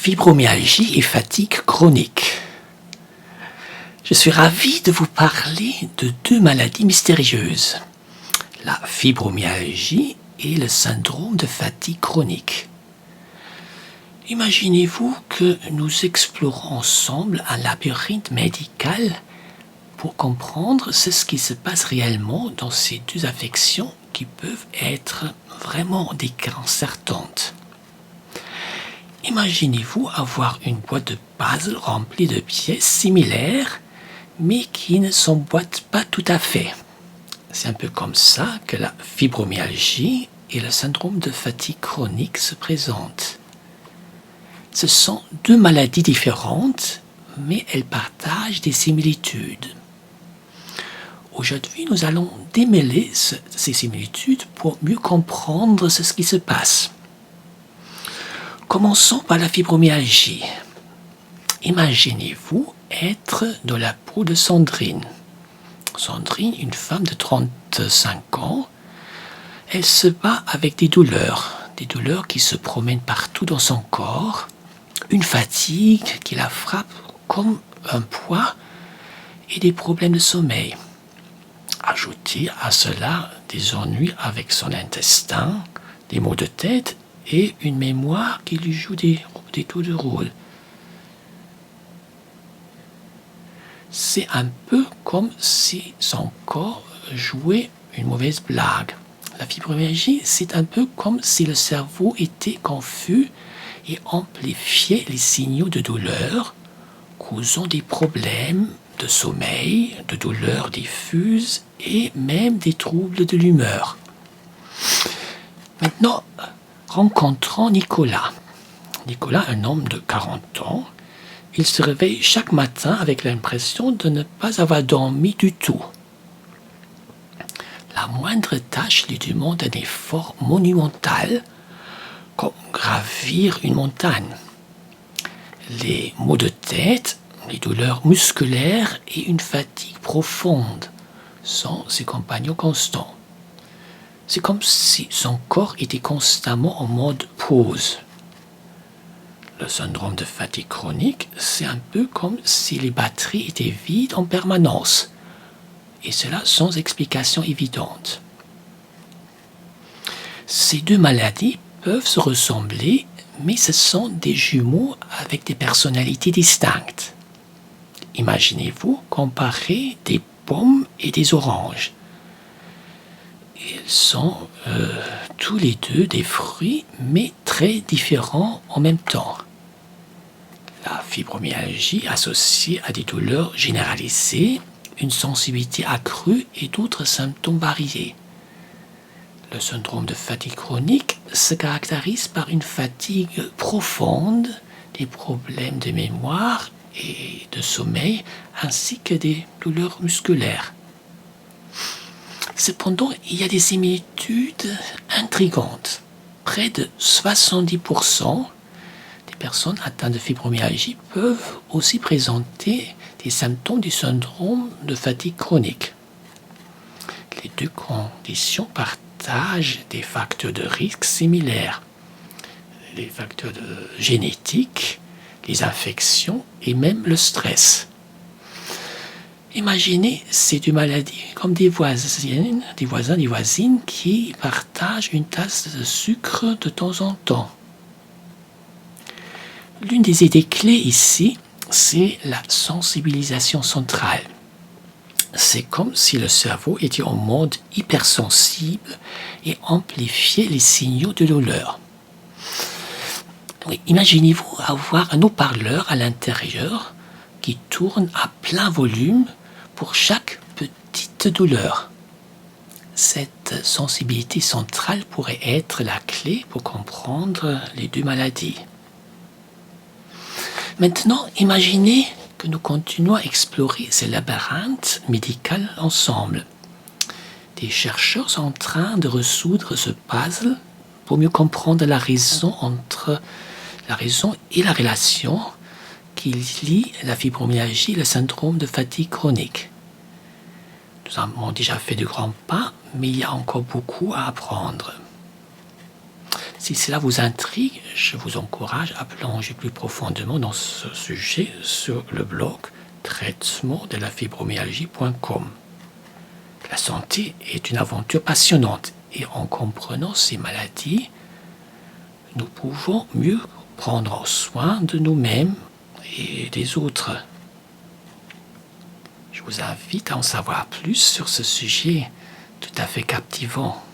Fibromyalgie et fatigue chronique. Je suis ravi de vous parler de deux maladies mystérieuses, la fibromyalgie et le syndrome de fatigue chronique. Imaginez-vous que nous explorons ensemble un labyrinthe médical pour comprendre ce qui se passe réellement dans ces deux affections qui peuvent être vraiment déconcertantes. Imaginez-vous avoir une boîte de puzzle remplie de pièces similaires, mais qui ne s'emboîtent pas tout à fait. C'est un peu comme ça que la fibromyalgie et le syndrome de fatigue chronique se présentent. Ce sont deux maladies différentes, mais elles partagent des similitudes. Aujourd'hui, nous allons démêler ces similitudes pour mieux comprendre ce qui se passe. Commençons par la fibromyalgie. Imaginez-vous être dans la peau de Sandrine. Sandrine, une femme de 35 ans, elle se bat avec des douleurs qui se promènent partout dans son corps, une fatigue qui la frappe comme un poids et des problèmes de sommeil. Ajoutez à cela des ennuis avec son intestin, des maux de tête et une mémoire qui lui joue des tours de rôle. C'est un peu comme si son corps jouait une mauvaise blague. La fibromyalgie, c'est un peu comme si le cerveau était confus et amplifiait les signaux de douleur, causant des problèmes de sommeil, de douleurs diffuses et même des troubles de l'humeur. Maintenant, rencontrons Nicolas. Nicolas, un homme de 40 ans, il se réveille chaque matin avec l'impression de ne pas avoir dormi du tout. La moindre tâche lui demande un effort monumental, comme gravir une montagne. Les maux de tête, les douleurs musculaires et une fatigue profonde sont ses compagnons constants. C'est comme si son corps était constamment en mode pause. Le syndrome de fatigue chronique, c'est un peu comme si les batteries étaient vides en permanence, et cela sans explication évidente. Ces deux maladies peuvent se ressembler, mais ce sont des jumeaux avec des personnalités distinctes. Imaginez-vous comparer des pommes et des oranges. Ils sont tous les deux des fruits, mais très différents en même temps. La fibromyalgie associée à des douleurs généralisées, une sensibilité accrue et d'autres symptômes variés. Le syndrome de fatigue chronique se caractérise par une fatigue profonde, des problèmes de mémoire et de sommeil, ainsi que des douleurs musculaires. Cependant, il y a des similitudes intrigantes. Près de 70% des personnes atteintes de fibromyalgie peuvent aussi présenter des symptômes du syndrome de fatigue chronique. Les deux conditions partagent des facteurs de risque similaires. Les facteurs génétiques, les infections et même le stress. Imaginez ces deux maladies comme des voisins, des voisines qui partagent une tasse de sucre de temps en temps. L'une des idées clés ici, c'est la sensibilisation centrale. C'est comme si le cerveau était en mode hypersensible et amplifiait les signaux de douleur. Imaginez-vous avoir un haut-parleur à l'intérieur qui tourne à plein volume pour chaque petite douleur. Cette sensibilité centrale pourrait être la clé pour comprendre les deux maladies. Maintenant, imaginez que nous continuons à explorer ce labyrinthe médical ensemble. Des chercheurs sont en train de résoudre ce puzzle pour mieux comprendre la raison et la relation qui lie la fibromyalgie et le syndrome de fatigue chronique. Nous avons déjà fait de grands pas, mais il y a encore beaucoup à apprendre. Si cela vous intrigue, je vous encourage à plonger plus profondément dans ce sujet sur le blog traitement-de-la-fibromyalgie.com. La santé est une aventure passionnante et en comprenant ces maladies, nous pouvons mieux prendre soin de nous-mêmes et des autres. Je vous invite à en savoir plus sur ce sujet tout à fait captivant.